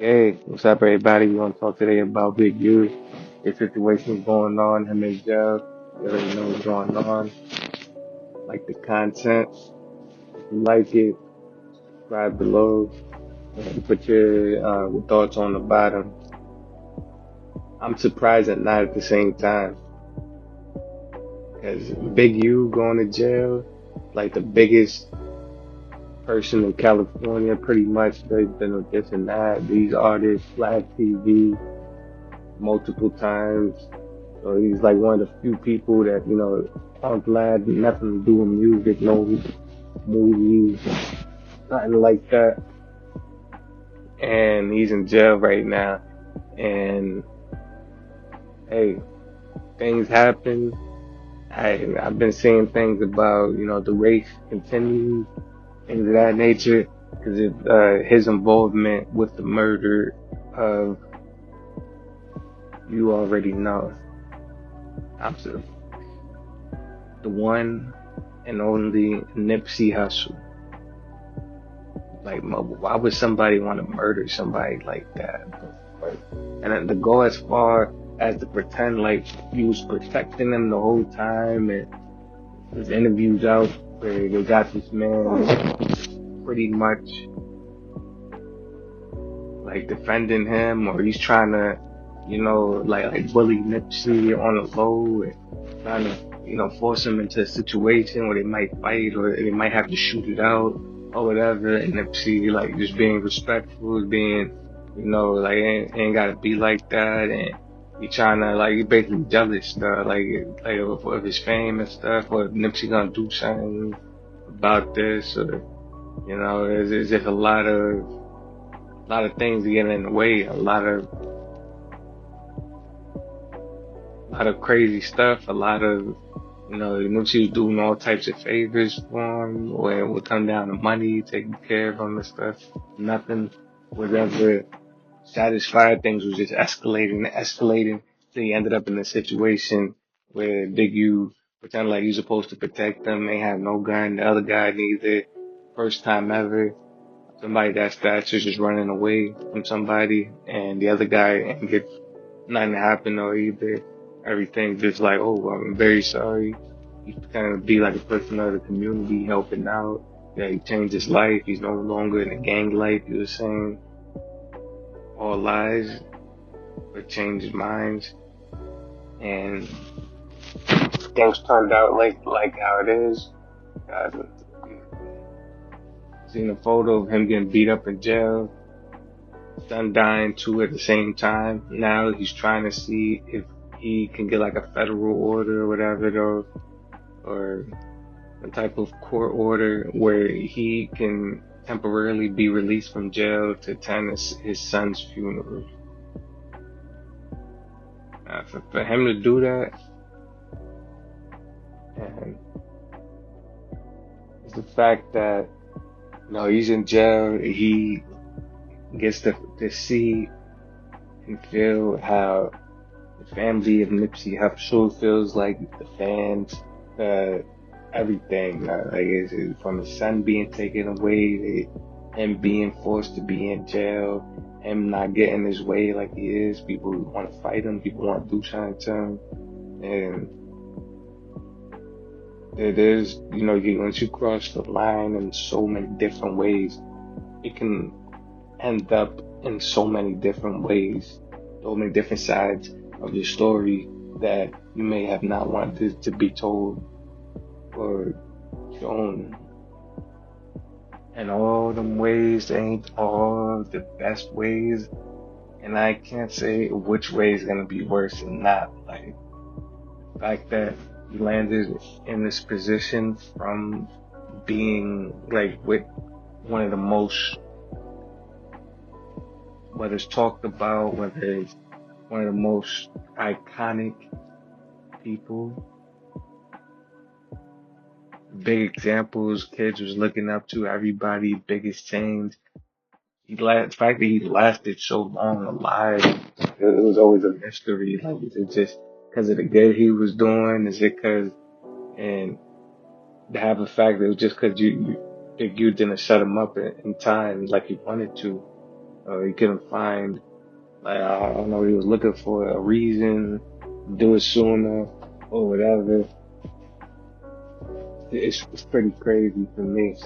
Hey, what's up, everybody? We want to talk today about Big U. His situation is going on, him in jail. You already know what's going on. Like the content. If you like it, subscribe below and put your thoughts on the bottom. I'm surprised and not at the same time because Big U going to jail, like the biggest person in California, pretty much. They've been with this and that. These artists, Black TV, multiple times. So he's like one of the few people that, aren't glad nothing to do with music, no movies, nothing like that. And he's in jail right now. And hey, things happen. I've been seeing things about, the race continues, things of that nature, because of his involvement with the murder of, you already know, I'm so- the one and only Nipsey Hustle. Like, why would somebody want to murder somebody like that? And then to go as far as to pretend like he was protecting them the whole time, and there's interviews out where they got this man pretty much like defending him, or he's trying to, like bully Nipsey on the low, and trying to, force him into a situation where they might fight or they might have to shoot it out or whatever. And Nipsey like just being respectful, being, like ain't gotta be like that, and he trying to like he basically jealous stuff, like of his fame and stuff, or Nipsey gonna do something about this, or it's just a lot of things getting in the way, a lot of crazy stuff, a lot of, Nipsey was doing all types of favors for him, where it would come down to money, taking care of him and stuff. Nothing was ever satisfied. Things was just escalating and escalating. So he ended up in a situation where Big U pretended like he was supposed to protect them. They have no gun. The other guy neither. First time ever. Somebody that stature just running away from somebody, and the other guy ain't get nothing happened or either. Everything just like, oh, I'm very sorry. He's kind of be like a person of the community, helping out. Yeah, he changed his life. He's no longer in a gang life. He was saying all lies, but changed his minds, and things turned out like how it is. I've seen a photo of him getting beat up in jail, son dying too at the same time. Now he's trying to see if he can get like a federal order or whatever, though, or a type of court order where he can temporarily be released from jail to attend his son's funeral. For him to do that, and it's the fact that he's in jail, he gets to see and feel how the family of Nipsey Hussle feels, like the fans, uh, everything, like from his son being taken away, him being forced to be in jail, him not getting his way like he is. People want to fight him, people want to do something to him, and there's, once you cross the line in so many different ways, it can end up in so many different ways, so many different sides of your story that you may have not wanted to be told or shown. And all them ways ain't all the best ways. And I can't say which way is gonna be worse than not. Like the fact that he landed in this position from being like with one of the most, whether it's talked about, whether it's one of the most iconic people, big examples, kids was looking up to, everybody, biggest change. The fact that he lasted so long alive, it was always a mystery. Like, is it just because of the good he was doing? Is it because, and to have the fact that it was just because you didn't shut him up in time like you wanted to. or he couldn't find, like, I don't know, he was looking for a reason to do it sooner or whatever. It's pretty crazy for me.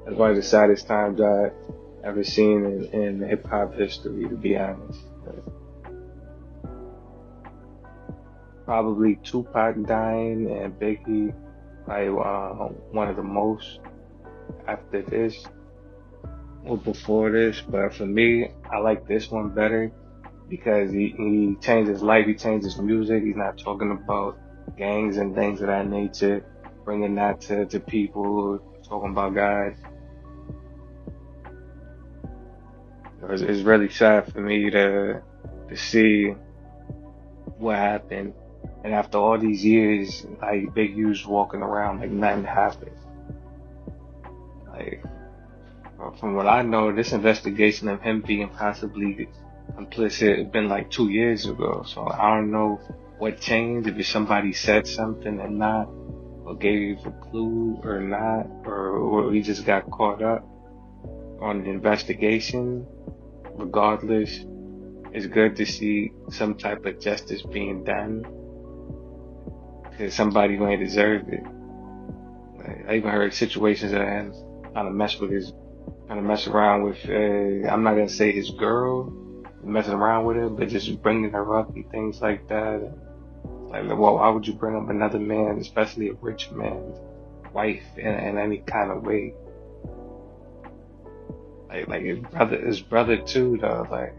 That's one of the saddest times I ever seen in hip hop history, to be honest. Probably Tupac dying and Biggie, probably one of the most after this or before this. But for me, I like this one better because he changed his life, he changed his music. He's not talking about gangs and things of that nature, bringing that to people, talking about God. It's really sad for me to see what happened. And after all these years, like Big U's walking around like nothing happened. Like from what I know, this investigation of him being possibly complicit had been like 2 years ago. So I don't know what changed, if somebody said something or not, or gave a clue or not, or he just got caught up on the investigation. Regardless, it's good to see some type of justice being done to somebody who ain't deserved it. Like, I even heard situations that had trying to mess around with, I'm not gonna say his girl, messing around with her, but just bringing her up and things like that. Like, well, why would you bring up another man, especially a rich man's wife, in any kind of way? Like his brother too, though. Like,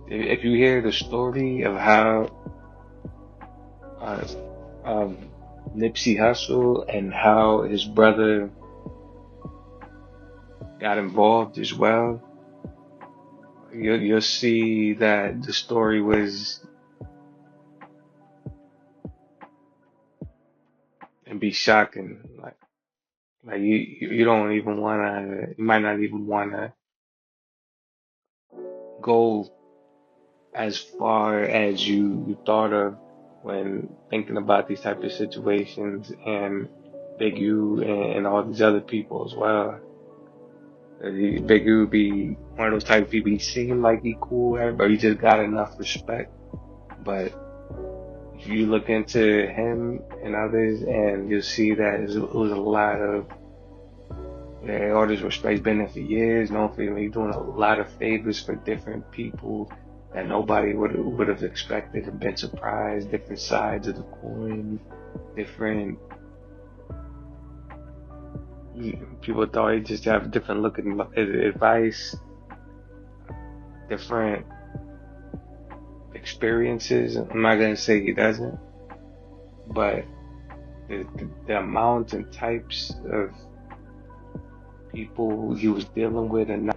if you hear the story of how uh, um, Nipsey Hustle and how his brother got involved as well, you'll see that the story was, and be shocking. Like you don't even wanna, you might not even wanna go as far as you thought of when thinking about these type of situations, and Big U and all these other people as well. Big U be one of those type of people. He seemed like he cool, but he just got enough respect. But if you look into him and others, and you'll see that it was a lot of, yeah, all this respect's been there for years. Known for him, he's doing a lot of favors for different people that nobody would have expected and been surprised. Different sides of the coin, different people thought he just have a different look at advice, different experiences. I'm not gonna say he doesn't, but the amount and types of people he was dealing with, and not,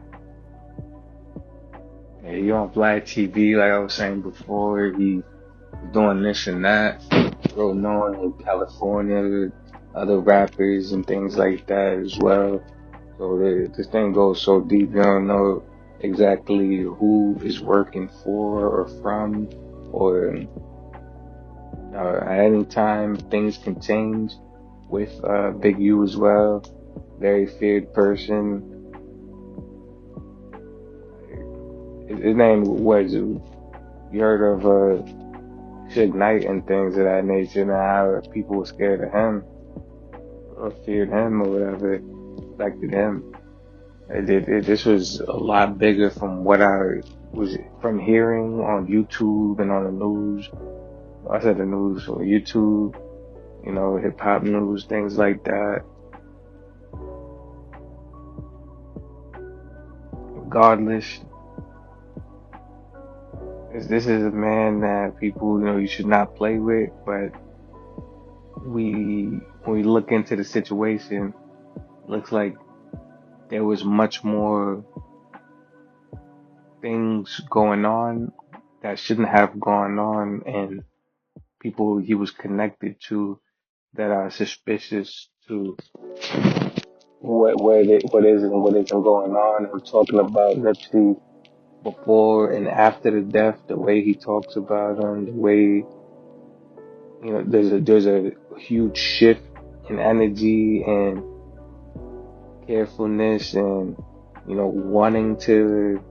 he on Blacc TV, like I was saying before, he was doing this and that, real known in California, other rappers and things like that as well. So this thing goes so deep, you don't know exactly who is working for or from, or at any time things can change with Big U as well. Very feared person. His name was, you heard of Suge Knight and things of that nature, and how people were scared of him or feared him or whatever, respected him. This was a lot bigger from what I was from hearing on YouTube and on the news. I said the news, or YouTube, hip hop news, things like that. Regardless, this is a man that people, you should not play with. But when we look into the situation, it looks like there was much more things going on that shouldn't have gone on, and people he was connected to that are suspicious to what is and what isn't going on. I'm talking about Nipsey before and after the death, the way he talks about him, the way, there's a huge shift in energy and carefulness, and wanting to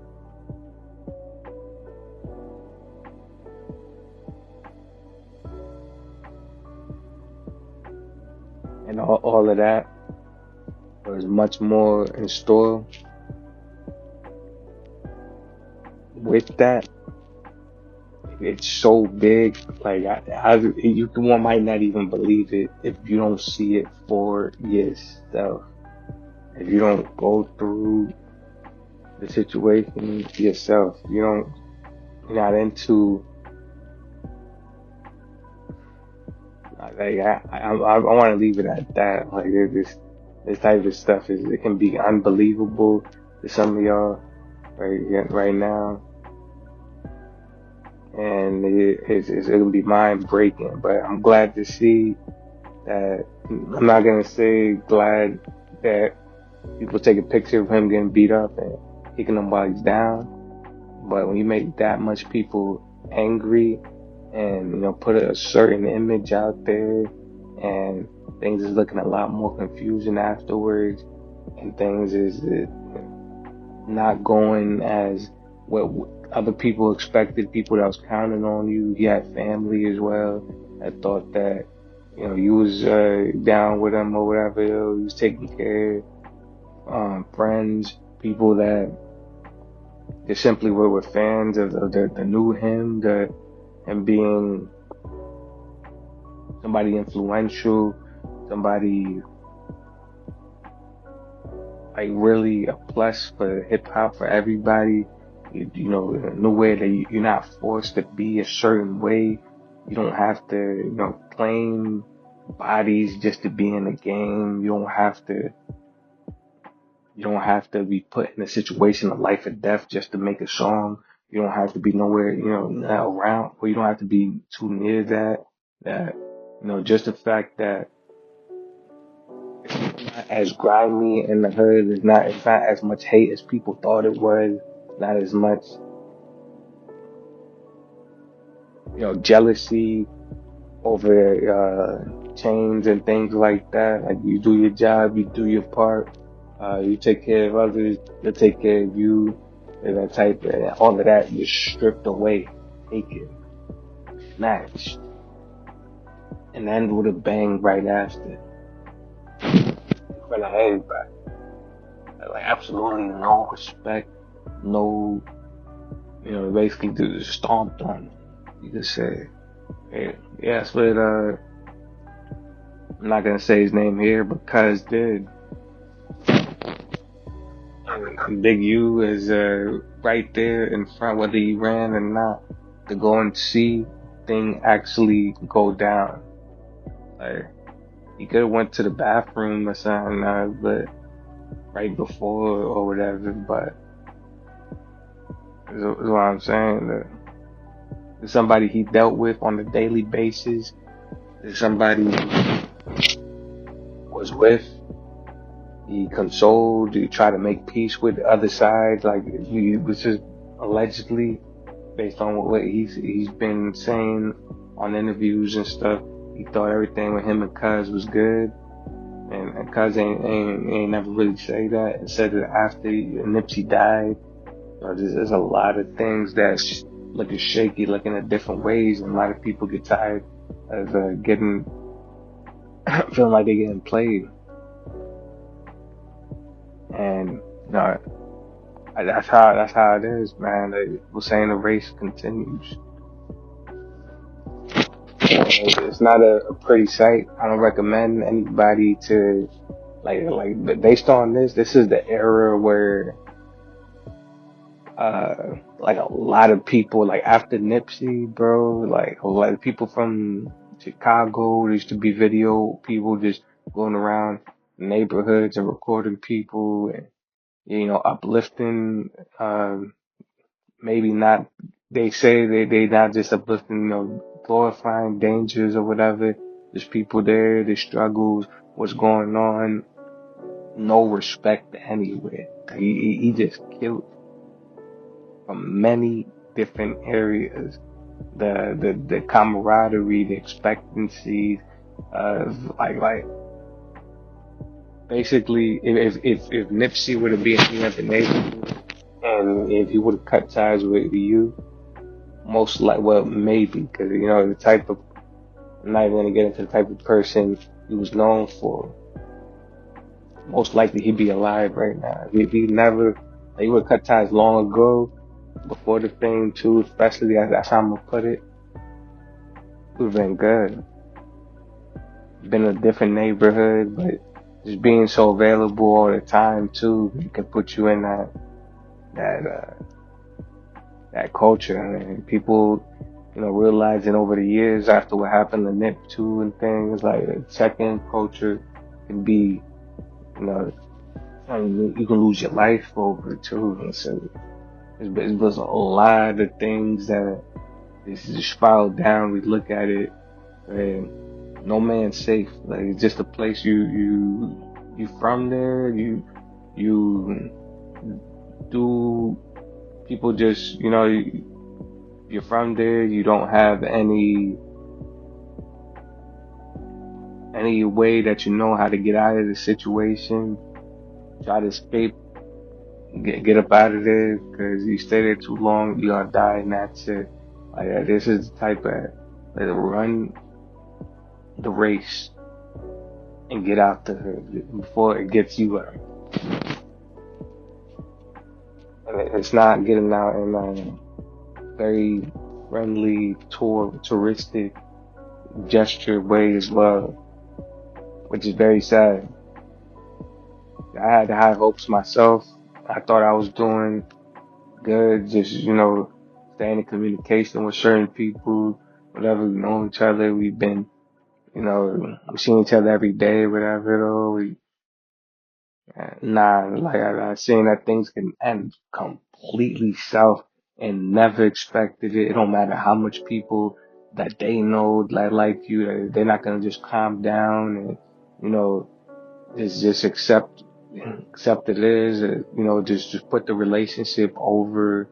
all of that. There's much more in store with that. It's so big, like one might not even believe it if you don't see it for yourself. If you don't go through the situation yourself, you're not into, like, I want to leave it at that. Like, this type of stuff it can be unbelievable to some of y'all right now, and it'll be mind breaking. But I'm glad to see that. I'm not gonna say glad that people take a picture of him getting beat up and kicking them bodies down, but when you make that much people angry and put a certain image out there, and things is looking a lot more confusing afterwards, and things is not going as what other people expected, people that was counting on you. He had family as well that thought that you was down with him or whatever. You was taking care, friends, people that just simply were fans of the new him, and being somebody influential, somebody like really a plus for hip hop for everybody. In a way that you're not forced to be a certain way. You don't have to, claim bodies just to be in the game. You don't have to be put in a situation of life or death just to make a song. You don't have to be nowhere, around, or you don't have to be too near that, just the fact that it's not as grimy in the hood, it's not as much hate as people thought it was, not as much, jealousy over, chains and things like that. Like, you do your job, you do your part, you take care of others, they'll take care of you, and that type of, all of that just stripped away, taken, snatched, and end with a bang right after, in front of everybody. Like, absolutely no respect, no, basically just stomped on, you could say. Yes, but I'm not gonna say his name here because did. Big U is right there in front, whether he ran or not, to go and see thing actually go down. Like, he could have went to the bathroom or something, but right before or whatever. But is what I'm saying. There's somebody he dealt with on a daily basis. There's somebody he was with. He consoled. He tried to make peace with the other side. Like, he was just allegedly, based on what he's been saying on interviews and stuff. He thought everything with him and Cuz was good, and Cuz ain't never really say that. And said that after Nipsey died, there's a lot of things that's looking shaky, looking at different ways, and a lot of people get tired of feeling like they're getting played. And that's how it is, man. We're saying the race continues. It's not a pretty sight. I don't recommend anybody to like based on this is the era where like a lot of people, like after Nipsey, bro, like a lot of people from Chicago, there used to be video people just going around neighborhoods and recording people and uplifting, maybe not, they say they not just uplifting, glorifying dangers or whatever. There's people there, there's struggles, what's going on, no respect anywhere. He just killed from many different areas. The camaraderie, the expectancy of like basically if Nipsey would have been in the neighborhood, and if he would have cut ties with you, most like, well, maybe, because the type of, I'm not even gonna get into the type of person he was known for. Most likely he'd be alive right now. If he never, like, he would cut ties long ago, before the fame too, especially that's how I'm gonna put it. We've been good. Been in a different neighborhood, but just being so available all the time too, it can put you in that that culture. And people, realizing over the years after what happened to Nip too and things, like the check-in culture can be, you know, you can lose your life over it too. And so it was a lot of things that is just spiraled down. We look at it, and no man's safe. Like, it's just a place you from there. You do, people just, you're from there. You don't have any way that you know how to get out of the situation. Try to escape, get up out of there, because you stay there too long, you're gonna die, and that's it. Like, this is the type of, like, run the race and get out there before it gets you out. And it's not getting out in a very friendly, touristic gesture way as well, which is very sad. I had high hopes myself. I thought I was doing good, just, staying in communication with certain people, whatever, we know each other. We've been, we see each other every day, whatever, though. Nah, like, I seen that things can end completely south and never expected it. It don't matter how much people that they know like you, they're not gonna just calm down and, just accept it is, just put the relationship over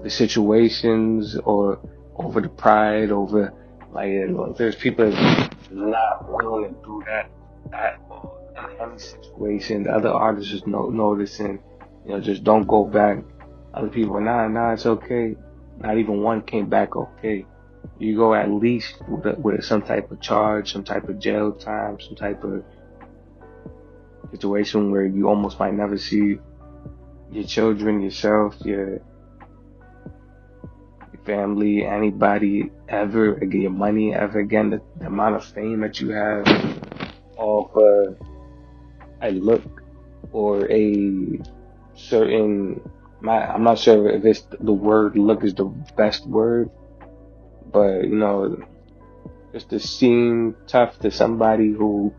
the situations or over the pride, over, like, there's people that's not willing to do that at all in any situation. The other artists just noticing, just don't go back. Other people, nah, it's okay. Not even one came back okay. You go at least with some type of charge, some type of jail time, some type of situation where you almost might never see your children, yourself, your family, anybody ever again, your money ever again. The amount of fame that you have off a look or a certain, I'm not sure if it's the word look is the best word, but, just to seem tough to somebody who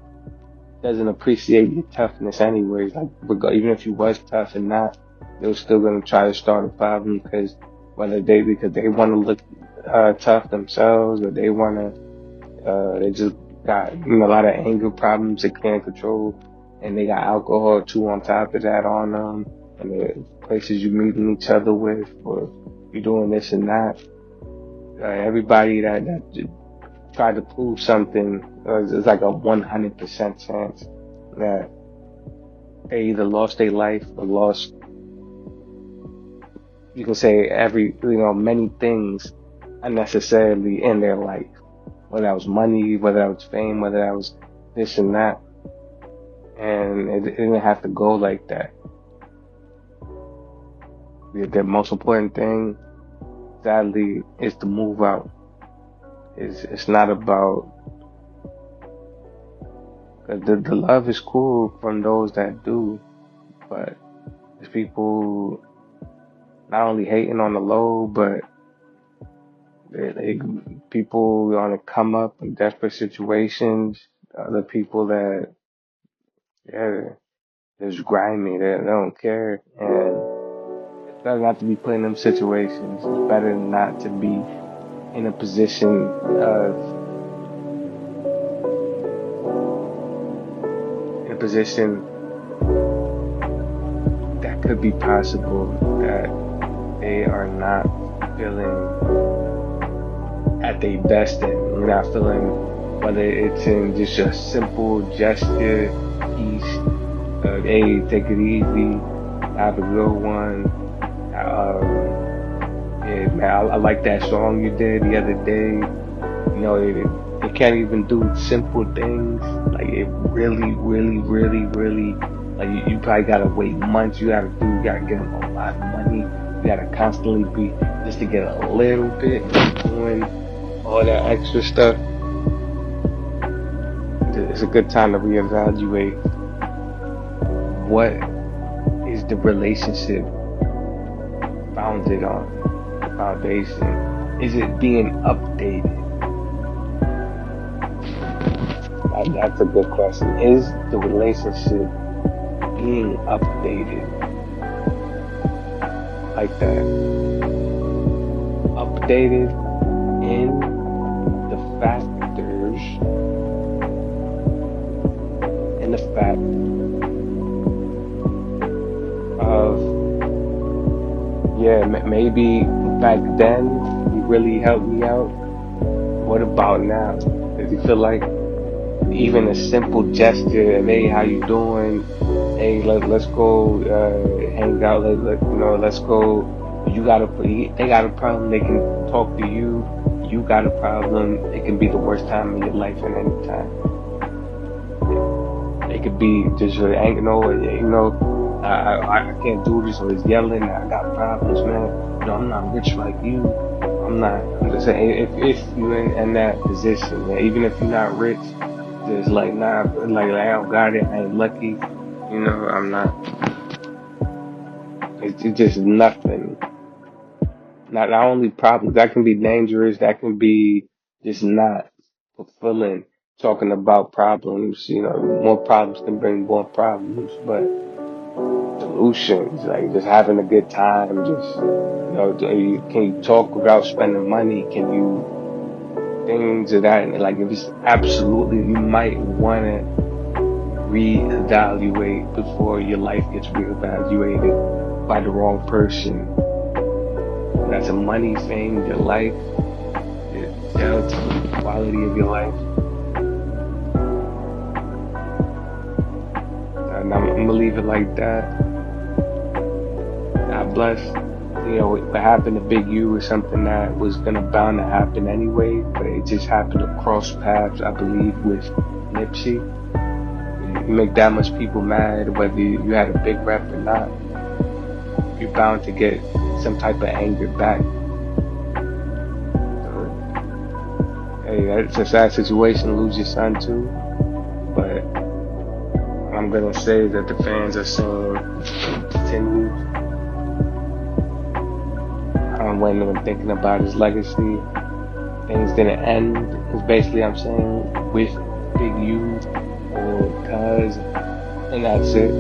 doesn't appreciate your toughness anyways. Like, even if you was tough and not, they're still gonna try to start a problem, because they want to look tough themselves, or they just got, a lot of anger problems they can't control, and they got alcohol too on top of that on them, and the places you meeting each other with, or you doing this and that. Everybody that tried to prove something, it's like a 100% chance that they either lost their life or lost, you can say, many things unnecessarily in their life. Whether that was money, whether that was fame, whether that was this and that. And it didn't have to go like that. The most important thing, sadly, is to move out. It's not about, the love is cool from those that do, but there's people not only hating on the low, but people want to come up in desperate situations. Other people that, there's grimy, they don't care, and it's better not to be put in them situations. It's better not to be in a position that could be possible, that they are not feeling at their best, and you're not feeling, whether it's in just a simple gesture, peace, hey, take it easy, have a good one. Yeah, man, I like that song you did the other day. It can't even do simple things. Like it really, like you probably gotta wait months. You gotta give them a lot of money. You gotta constantly be, just to get a little bit, doing all that extra stuff. It's a good time to reevaluate what is the relationship founded on, the foundation. Is it being updated? That's a good question. Is the relationship being updated like that? Updated in the factors, in the fact of, yeah, maybe back then you really helped me out. What about now? Does you feel like even a simple gesture of, hey, how you doing? Hey, let's go hang out. Let's go. They got a problem. They can talk to you. You got a problem. It can be the worst time in your life at any time. It could be just your anger. I can't do this, or he's yelling. I got problems, man. I'm not rich like you. I'm just saying, if you're in that position, man, even if you're not rich, just like, nah, like I don't got it. I ain't lucky. I'm not. It's just nothing. Not only problems, that can be dangerous. That can be just not fulfilling. Talking about problems, more problems can bring more problems, but solutions, like just having a good time, just, can you talk without spending money? Can you, things of that, and like if it's absolutely, you might want to reevaluate before your life gets reevaluated by the wrong person. That's a money thing, your life, your health, the quality of your life. And I'm gonna leave it like that. God bless. What happened to Big U was something that was bound to happen anyway, but it just happened to cross paths, I believe, with Nipsey. You make that much people mad, whether you had a big rep or not, you're bound to get some type of anger back. So, hey, that's a sad situation to lose your son too, but I'm gonna say that the fans are saying continue. When thinking about his legacy, things didn't end. It's basically, I'm saying, with Big U or Cuz, and that's it.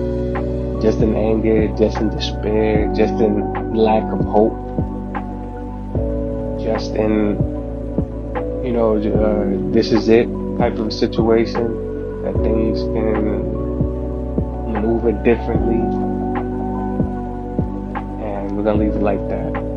Just in anger, just in despair, just in lack of hope, just in, this is it type of situation, that things can maneuver differently, and we're gonna leave it like that.